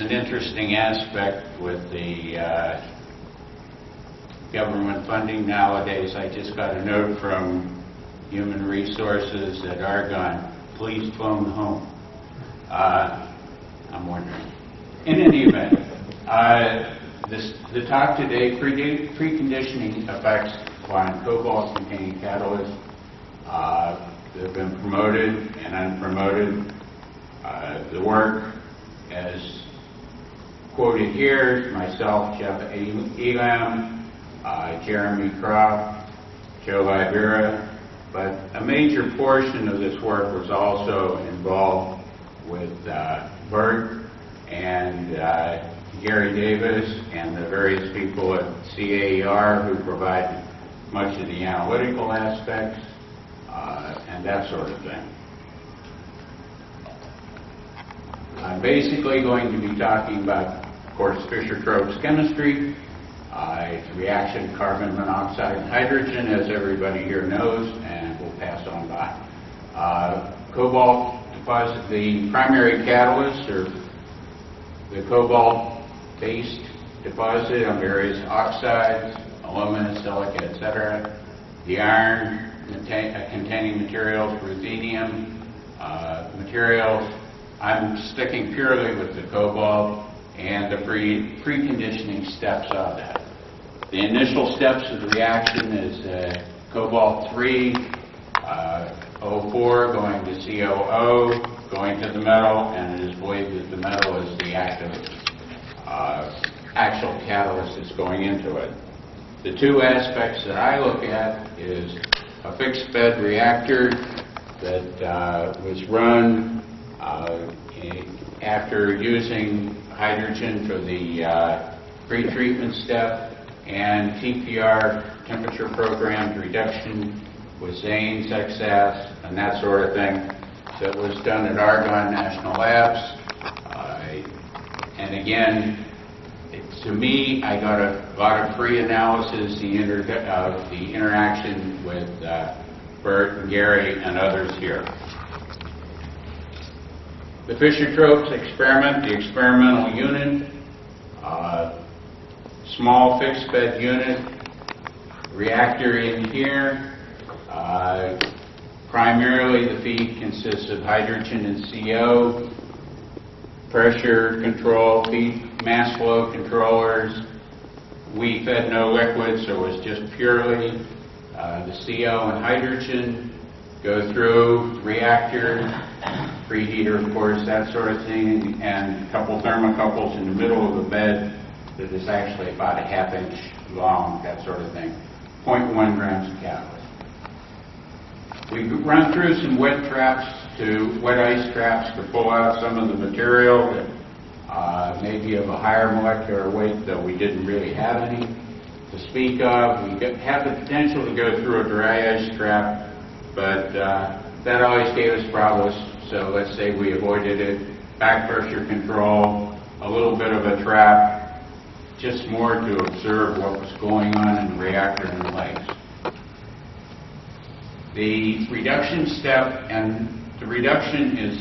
an interesting aspect with the government funding nowadays. I just got a note from Human Resources at Argonne, please phone home. I'm wondering. In any event, the talk today, preconditioning effects on cobalt-containing catalysts. They've been promoted and unpromoted. The work, as quoted here, myself, Jeff Elam, Jeremy Croft, Joe Ibera, but a major portion of this work was also involved with Burt and Gary Davis and the various people at CAER who provide much of the analytical aspects and that sort of thing. I'm basically going to be talking about, of course, Fischer-Tropsch chemistry. It's reaction carbon monoxide and hydrogen, as everybody here knows, and we'll pass on by. Cobalt deposit, the primary catalysts are the cobalt-based deposit on various oxides, alumina, silica, etc. The iron containing materials, ruthenium materials. I'm sticking purely with the cobalt and the preconditioning steps of that. The initial steps of the reaction is cobalt-3, O4 going to COO, going to the metal, and it is believed that the metal is the active actual catalyst that's going into it. The two aspects that I look at is a fixed bed reactor that was run after using hydrogen for the pretreatment step and TPR, temperature programmed reduction with Zanes, XAS, and that sort of thing that was done at Argonne National Labs. And again, to me, I got a lot of free analysis of the interaction with Burt and Gary and others here. The Fischer-Tropsch experiment, the experimental unit, small fixed bed unit, reactor in here. Primarily the feed consists of hydrogen and CO, pressure control, feed mass flow controllers. We fed no liquid, so it was just purely the CO and hydrogen go through the reactor, preheater, of course, that sort of thing, and a couple thermocouples in the middle of the bed that is actually about a ½ inch long, that sort of thing. 0.1 grams of catalyst. We run through some wet ice traps to pull out some of the material that may be of a higher molecular weight, though we didn't really have any to speak of. We have the potential to go through a dry ice trap, but that always gave us problems, so let's say we avoided it. Back pressure control, a little bit of a trap, just more to observe what was going on in the reactor and the legs. The reduction step, and the reduction is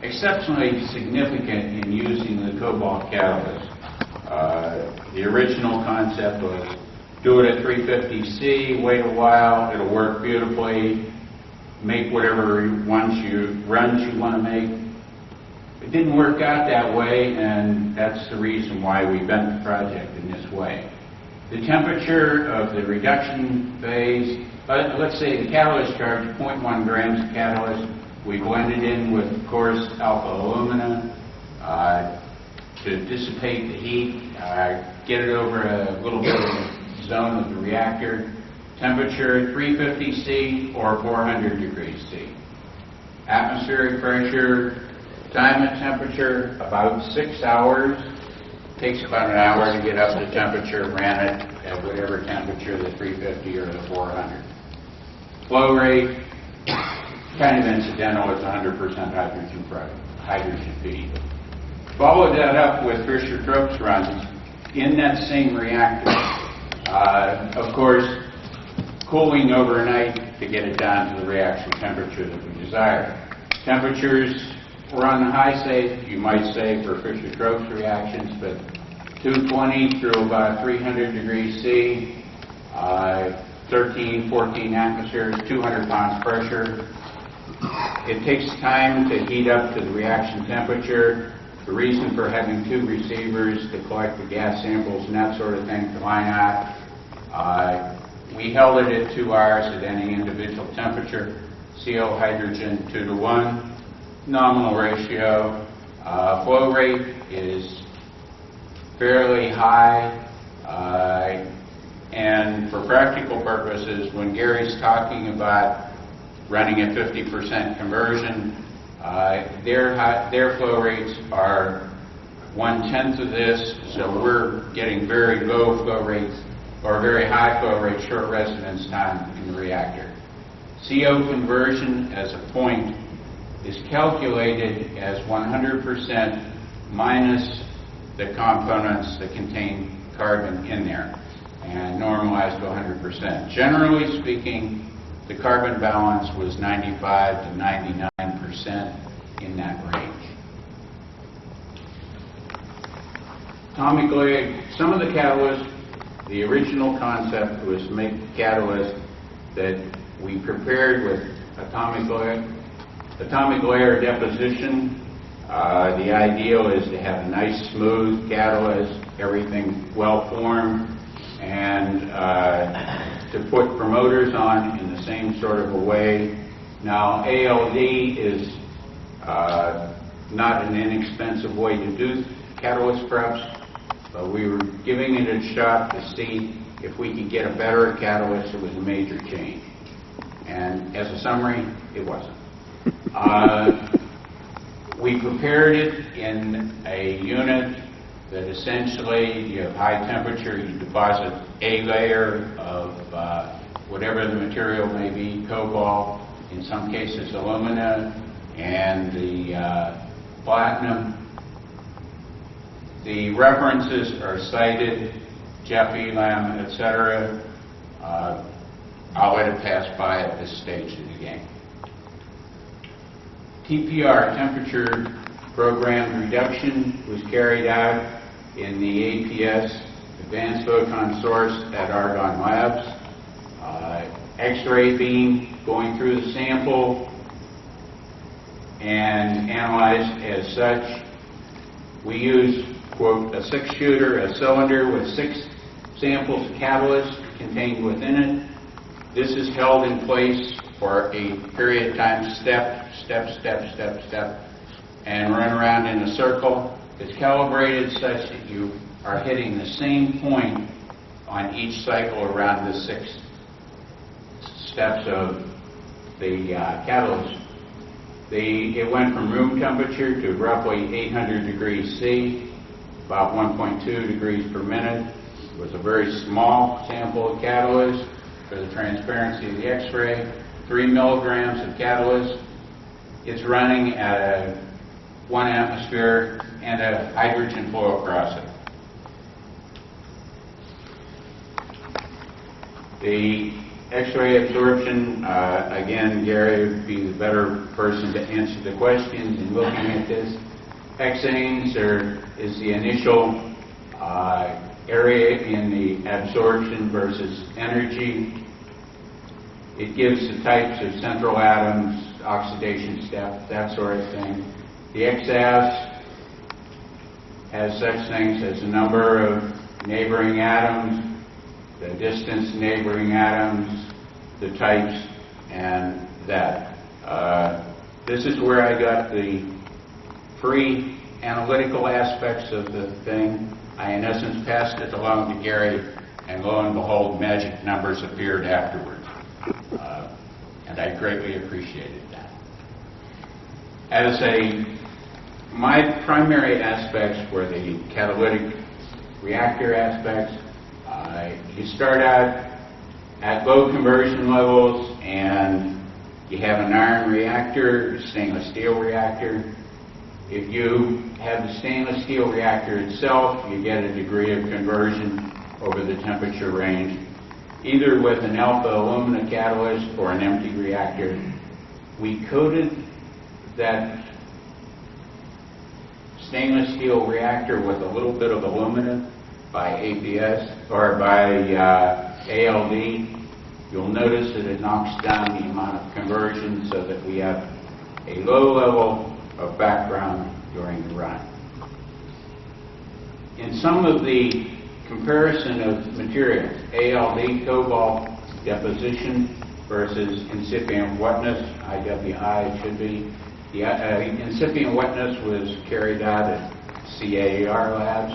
exceptionally significant in using the cobalt catalyst. The original concept was do it at 350 C, wait a while, it'll work beautifully, make whatever runs you want to make. It didn't work out that way, and that's the reason why we bent the project in this way. The temperature of the reduction phase, let's say the catalyst charge, 0.1 grams of catalyst, we blended in with, of course, alpha alumina to dissipate the heat, get it over a little bit of the zone of the reactor. Temperature 350 C or 400 degrees C. Atmospheric pressure, time and temperature, about 6 hours. Takes about an hour to get up to temperature, ran it at whatever temperature, the 350 or the 400. Flow rate, kind of incidental, it's 100% hydrogen feed. Followed that up with Fischer-Tropsch runs in that same reactor. Of course, cooling overnight to get it down to the reaction temperature that we desire. Temperatures we're on the high side, you might say, for Fischer-Tropsch reactions, but 220 through about 300 degrees C, 13, 14 atmospheres, 200 pounds pressure. It takes time to heat up to the reaction temperature. The reason for having two receivers to collect the gas samples and that sort of thing, why not? We held it at 2 hours at any individual temperature. CO hydrogen 2 to 1. Nominal ratio. Flow rate is fairly high. And for practical purposes, when Gary's talking about running at 50% conversion, their flow rates are 1/10 of this, so we're getting very low flow rates or very high flow rate, short residence time in the reactor. CO conversion as a point is calculated as 100% minus the components that contain carbon in there and normalized to 100%. Generally speaking, the carbon balance was 95 to 99% in that range. Atomically, some of the catalysts, the original concept was to make catalysts that we prepared with atomic layer deposition. The ideal is to have a nice smooth catalyst, everything well formed, and to put promoters on in the same sort of a way. Now, ALD is not an inexpensive way to do catalyst preps, but we were giving it a shot to see if we could get a better catalyst. It was a major change. And as a summary, it wasn't. We prepared it in a unit that essentially you have high temperature, you deposit a layer of whatever the material may be, cobalt, in some cases alumina, and the platinum. The references are cited, Jeff Elam, etc. I'll let it pass by at this stage of the game. TPR, temperature program reduction, was carried out in the APS, Advanced Photon Source, at Argonne Labs. X-ray beam going through the sample and analyzed as such. We use, quote, a 6-shooter, a cylinder with 6 samples of catalyst contained within it. This is held in place for a period of time, step, and run around in a circle. It's calibrated such that you are hitting the same point on each cycle around the 6 steps of the catalyst. It went from room temperature to roughly 800 degrees C, about 1.2 degrees per minute. It was a very small sample of catalyst for the transparency of the X-ray. 3 milligrams of catalyst. It's running at 1 atmosphere and a hydrogen flow across it. The X-ray absorption, again, Gary would be the better person to answer the questions in looking at this. Hexanes is the initial area in the absorption versus energy. It gives the types of central atoms, oxidation step, that sort of thing. The X-AS has such things as a number of neighboring atoms, the distance neighboring atoms, the types, and that. This is where I got the pre-analytical aspects of the thing. I, in essence, passed it along to Gary, and lo and behold, magic numbers appeared afterwards. And I greatly appreciated that. My primary aspects were the catalytic reactor aspects. You start out at low conversion levels, and you have an iron reactor, stainless steel reactor. If you have the stainless steel reactor itself, you get a degree of conversion over the temperature range, either with an alpha alumina catalyst or an empty reactor. We coated that stainless steel reactor with a little bit of aluminum by APS or by ALD, you'll notice that it knocks down the amount of conversion so that we have a low level of background during the run. In some of the comparison of materials, ALD cobalt deposition versus incipient wetness, IWI it should be. The incipient wetness was carried out at CAER labs.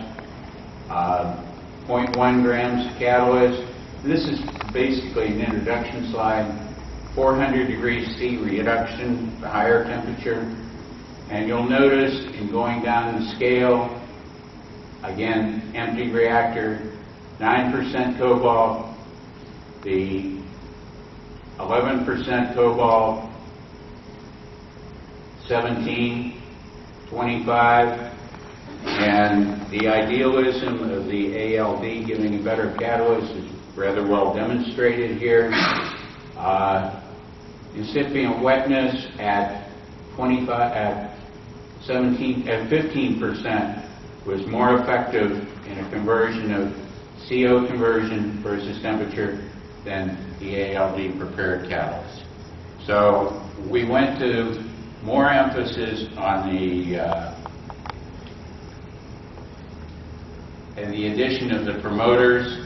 0.1 grams catalyst. This is basically an introduction slide. 400 degrees C reduction, the higher temperature. And you'll notice in going down the scale, again, empty reactor, 9% cobalt, the 11% cobalt, 17, 25, and the idealism of the ALD giving a better catalyst is rather well demonstrated here. Incipient wetness at 15% was more effective in a conversion of CO conversion versus temperature than the ALD prepared catalyst. So we went to more emphasis on the addition of the promoters.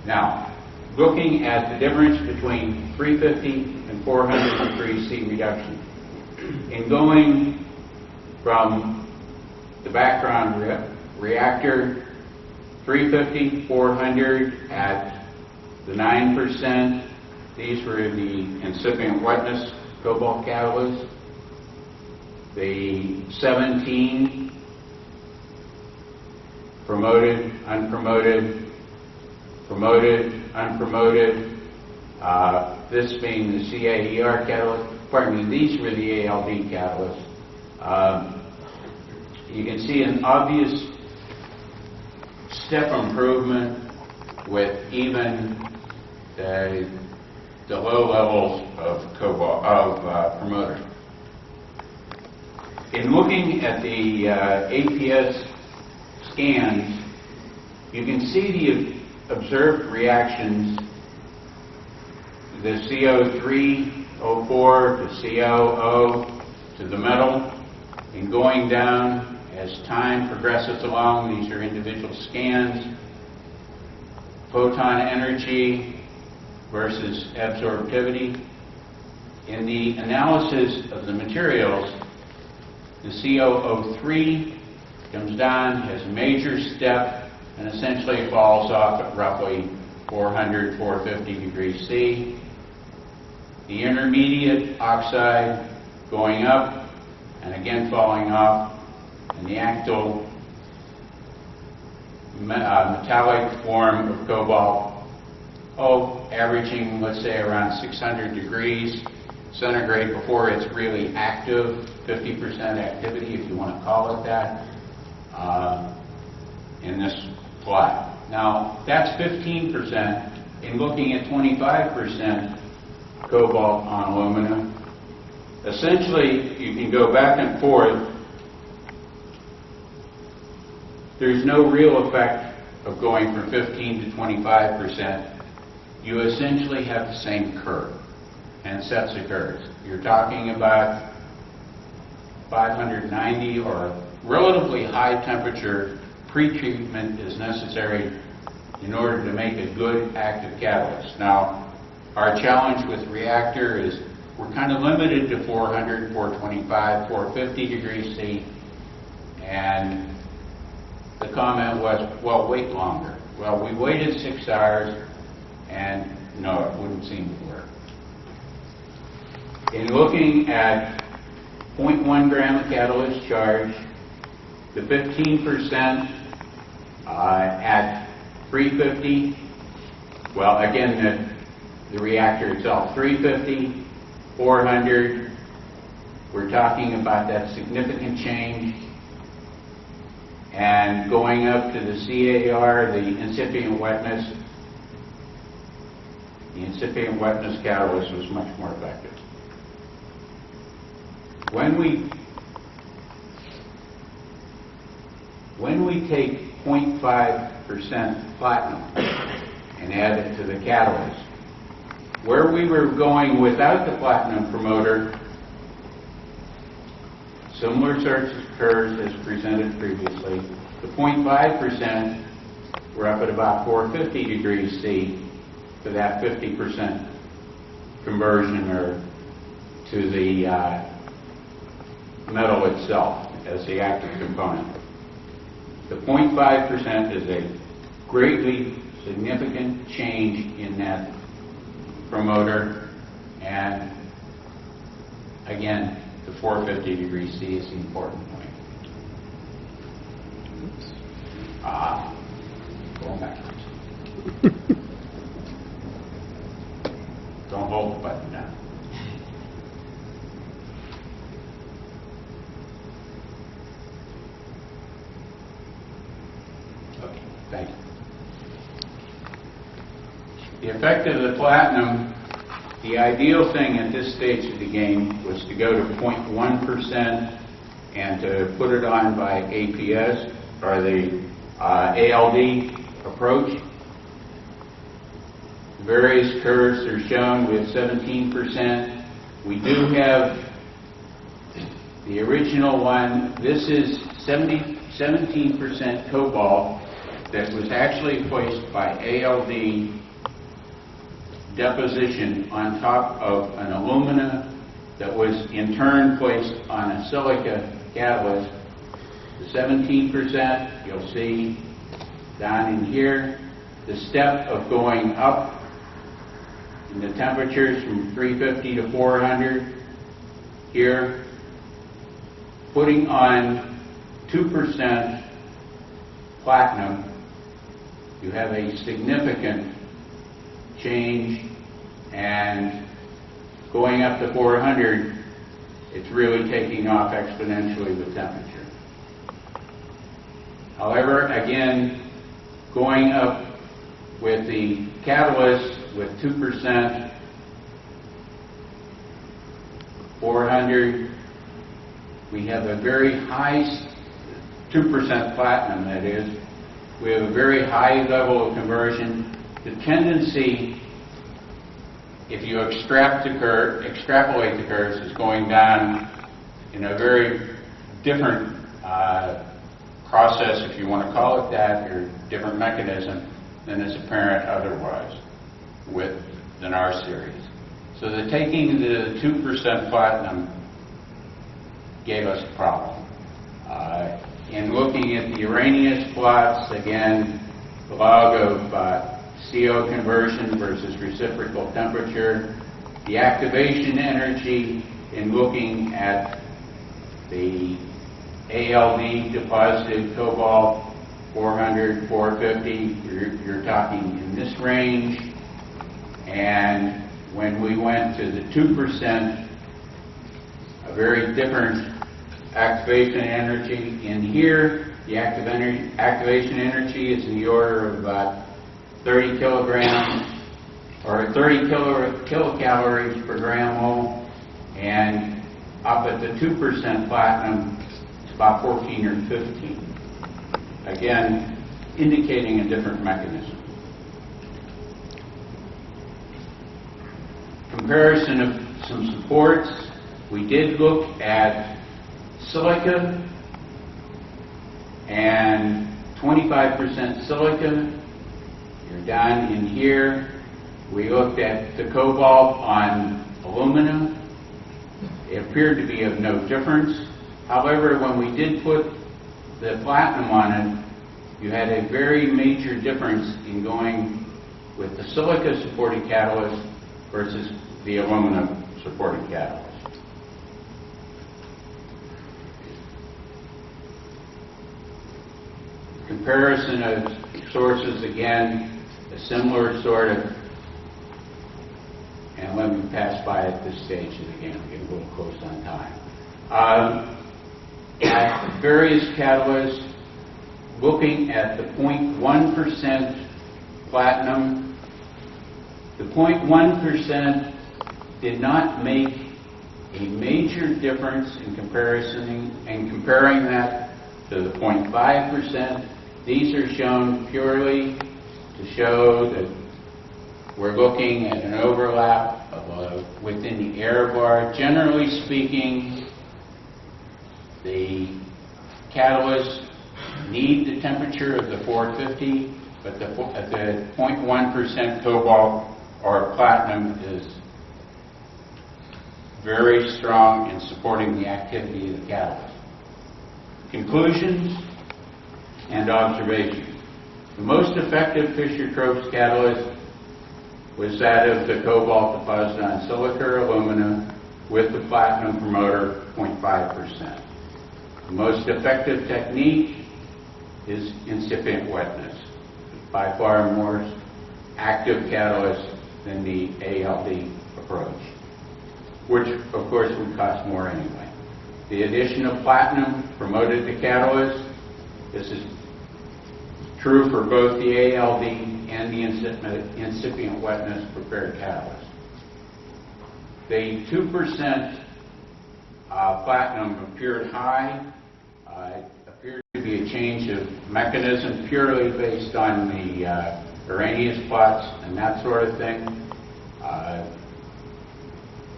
Now, looking at the difference between 350 and 400 degrees C reduction, in going from the background reactor, 350, 400 at the 9%, these were the incipient wetness cobalt catalyst. The 17, promoted, unpromoted, promoted, unpromoted, this being the CAER catalyst. Pardon me, these were the ALD catalysts. You can see an obvious step improvement with even the low levels of cobalt promoter. In looking at the APS scans, you can see the observed reactions, the CO3O4 to COO to the metal, and going down as time progresses along. These are individual scans. Photon energy versus absorptivity. In the analysis of the materials, the COO3 comes down, has a major step, and essentially falls off at roughly 400, 450 degrees C. The intermediate oxide going up and again falling off, and the actual metallic form of cobalt, averaging, let's say, around 600 degrees centigrade before it's really active, 50% activity, if you want to call it that, in this plot. Now, that's 15%. In looking at 25% cobalt on aluminum, essentially, you can go back and forth. There's no real effect of going from 15 to 25%. You essentially have the same curve and sets of curves. You're talking about 590 or relatively high temperature pretreatment is necessary in order to make a good active catalyst. Now, our challenge with reactor is we're kind of limited to 400, 425, 450 degrees C, and the comment was, well, wait longer. Well, we waited 6 hours, and no, it wouldn't seem to work. In looking at 0.1 gram of catalyst charge, the 15% at 350, well, again, the reactor itself, 350, 400, we're talking about that significant change. And going up to the CAER, the incipient wetness catalyst was much more effective. When we when we take 0.5% platinum and add it to the catalyst, where we were going without the platinum promoter, similar sorts of curves as presented previously. The 0.5%, we're up at about 450 degrees C for that 50% conversion or to the metal itself as the active component. The 0.5% is a greatly significant change in that promoter, and again, the 450 degrees C is the important point. Going backwards. Don't hold the button down. Okay, thank you. The effect of the platinum, the ideal thing at this stage of the game was to go to 0.1% and to put it on by APS, or the ALD approach. Various curves are shown with 17%. We do have the original one. This is 17% cobalt that was actually placed by ALD deposition on top of an alumina that was in turn placed on a silica catalyst. The 17%, you'll see down in here, the step of going up in the temperatures from 350 to 400 here, putting on 2% platinum, you have a significant change, and going up to 400, it's really taking off exponentially with temperature. However, again, going up with the catalyst with 2%, 400, we have a very high, 2% platinum that is, we have a very high level of conversion. The tendency, if you extrapolate the curves, is going down in a very different process, if you want to call it that, or different mechanism than is apparent otherwise than our series. So the taking the 2% platinum gave us a problem. In looking at the Arrhenius plots, again, the log of CO conversion versus reciprocal temperature, the activation energy in looking at the ALD deposited cobalt, 400, 450, you're talking in this range. And when we went to the 2%, a very different activation energy. In here, the activation energy is in the order of about 30 kilograms, or 30 kilocalories per gram mole, and up at the 2% platinum, it's about 14 or 15. Again, indicating a different mechanism. Comparison of some supports. We did look at silica and 25% silica. You're down in here. We looked at the cobalt on aluminum. It appeared to be of no difference. However, when we did put the platinum on it, you had a very major difference in going with the silica supported catalyst versus the aluminum supported catalyst. Comparison of sources, again, a similar sort of, and let me pass by at this stage of the game, we're getting a little close on time. At various catalysts, looking at the 0.1% platinum, the 0.1% did not make a major difference in comparing that to the 0.5%. These are shown purely to show that we're looking at an overlap of within the error bar. Generally speaking, the catalysts need the temperature of the 450, but the 0.1% cobalt or platinum is very strong in supporting the activity of the catalyst. Conclusions and observations. The most effective Fischer-Tropsch catalyst was that of the cobalt deposited on silica or alumina with the platinum promoter 0.5%. The most effective technique is incipient wetness, by far more active catalyst than the ALD approach, which of course would cost more anyway. The addition of platinum promoted the catalyst. This is true for both the ALD and the incipient wetness prepared catalyst. The 2% platinum appeared high. It appeared to be a change of mechanism purely based on the Arrhenius plots and that sort of thing.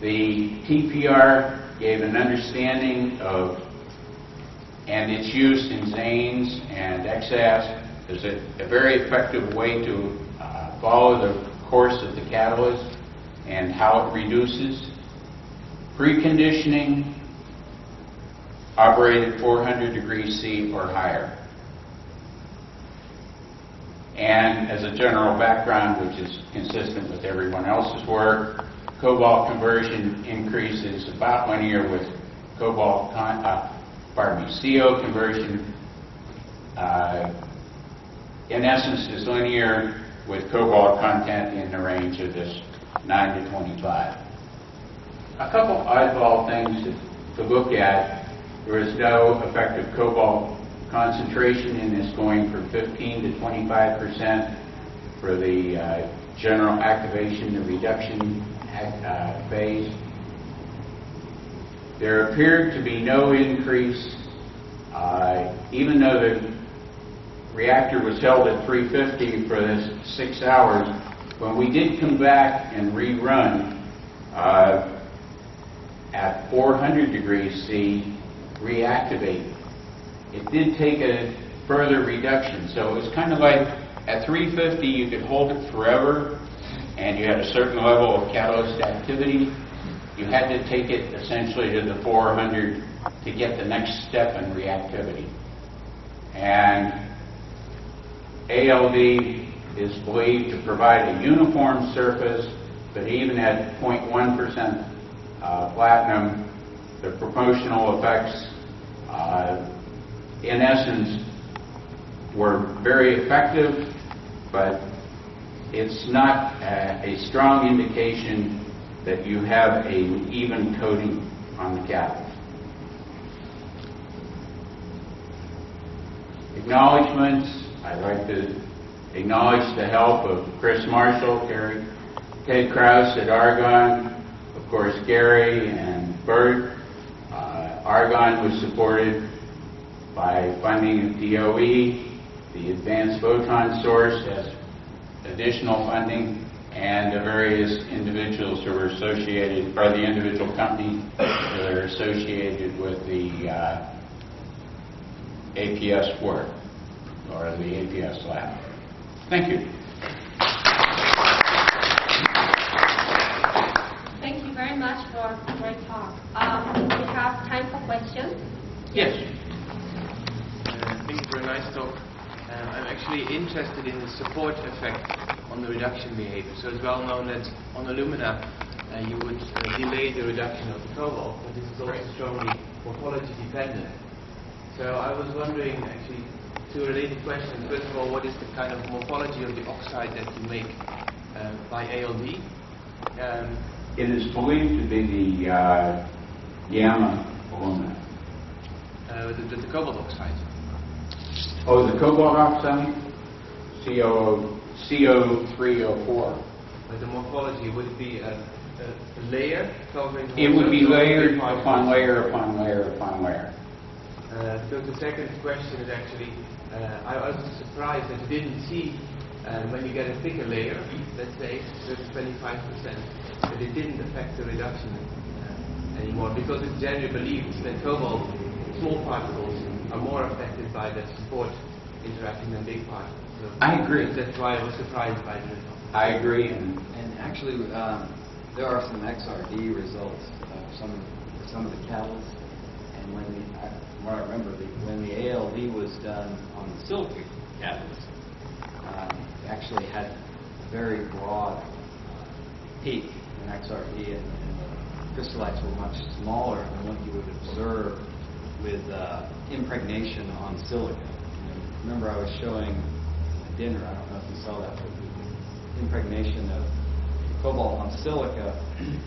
The TPR gave an understanding of, and its use in Zanes and XAS is a very effective way to follow the course of the catalyst and how it reduces. Preconditioning operated 400 degrees C or higher. And as a general background, which is consistent with everyone else's work, cobalt conversion increases about linear with CO conversion in essence is linear with cobalt content in the range of this 9 to 25. A couple oddball things to look at. There is no effective cobalt concentration in this, going from 15 to 25% for the general activation, the reduction phase. There appeared to be no increase, even though the reactor was held at 350 for this 6 hours. When we did come back and rerun at 400 degrees C, reactivate, it did take a further reduction. So it was kind of like at 350 you could hold it forever and you had a certain level of catalyst activity. You had to take it essentially to the 400 to get the next step in reactivity. And ALD is believed to provide a uniform surface, but even at 0.1% platinum, the proportional effects in essence were very effective, but it's not a strong indication that you have an even coating on the catalyst. Acknowledgements. I'd like to acknowledge the help of Chris Marshall, Ted Krause at Argonne, of course Gary and Burt. Argonne was supported by funding of DOE. The Advanced Photon Source has additional funding, and the various individuals who are associated, or the individual companies that are associated with the APS work, or the APS lab. Thank you. Thank you very much for a great talk. We have time for questions. Yes. Thank you for a nice talk. I'm actually interested in the support effect on the reduction behavior. So it's well known that on alumina you would delay the reduction of the cobalt, but this is also strongly morphology dependent. So I was wondering actually two related questions. First of all, what is the kind of morphology of the oxide that you make by ALD? It is believed to be the gamma alumina. The cobalt oxide. Oh, the cobalt oxide? CO304. But the morphology, would it be a layer covering? It would be layered upon layer upon layer upon layer. Because the second question is actually, I was surprised that you didn't see when you get a thicker layer, let's say 25%, that it didn't affect the reduction anymore, because it's generally believed that cobalt small particles are more affected by the support interaction than big particles. So I agree. That's why I was surprised by the result. I agree, And actually, there are some XRD results of some of the catalysts. And when what I remember, when the ALD was done on the silica catalyst, it actually had a very broad peak in XRD, and the crystallites were much smaller than what you would observe with impregnation on silica. Remember, I was showing at dinner, I don't know if you saw that, but the impregnation of cobalt on silica,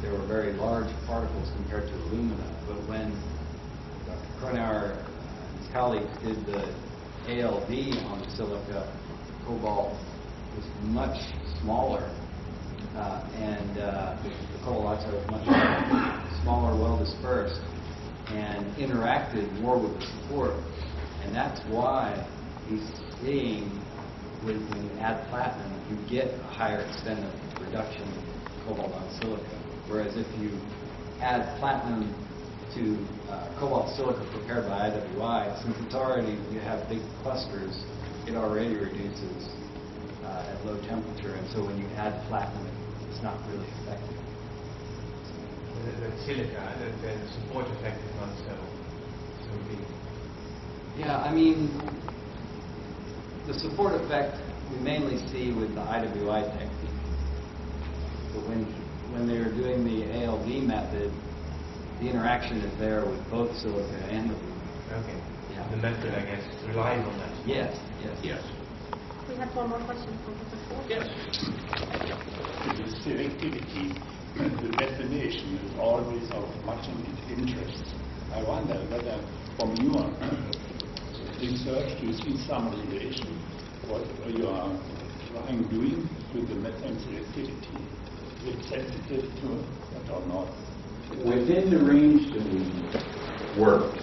there were very large particles compared to alumina. But when Dr. Kronauer and his colleagues did the ALD on the silica, cobalt was much smaller, and the cobalt oxide was much smaller, well dispersed, and interacted more with the support. And that's why he's seeing when you add platinum, you get a higher extent of reduction of cobalt on silica. Whereas if you add platinum to cobalt silica prepared by IWI, since it's already, you have big clusters, it already reduces at low temperature. And so when you add platinum, it's not really effective. The silica, the support effect is not so big. Yeah, I mean, the support effect we mainly see with the IWI technique. But when they're doing the ALD method, the interaction is there with both silica and aluminum. Okay. Yeah. The method, I guess, relies on that. Yes, yes. yes. We have one more question from Professor Ford. Yes. The selectivity and the destination is always of much interest. I wonder whether from your research you see some relation what you are doing to the methane selectivity. Is it sensitive to it or not? Within the range that we worked,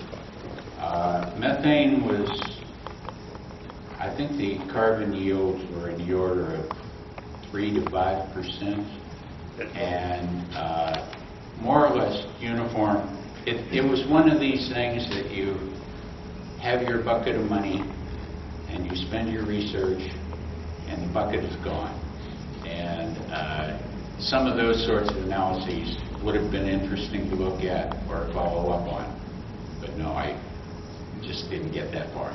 methane was, I think the carbon yields were in the order of 3 to 5%, and more or less uniform. It was one of these things that you have your bucket of money and you spend your research and the bucket is gone. And some of those sorts of analyses would have been interesting to look at or follow up on. But no, I just didn't get that far.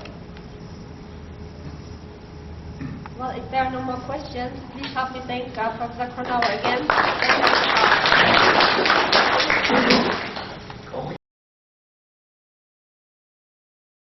Well, if there are no more questions, please help me thank Professor Kronauer again. Thank you.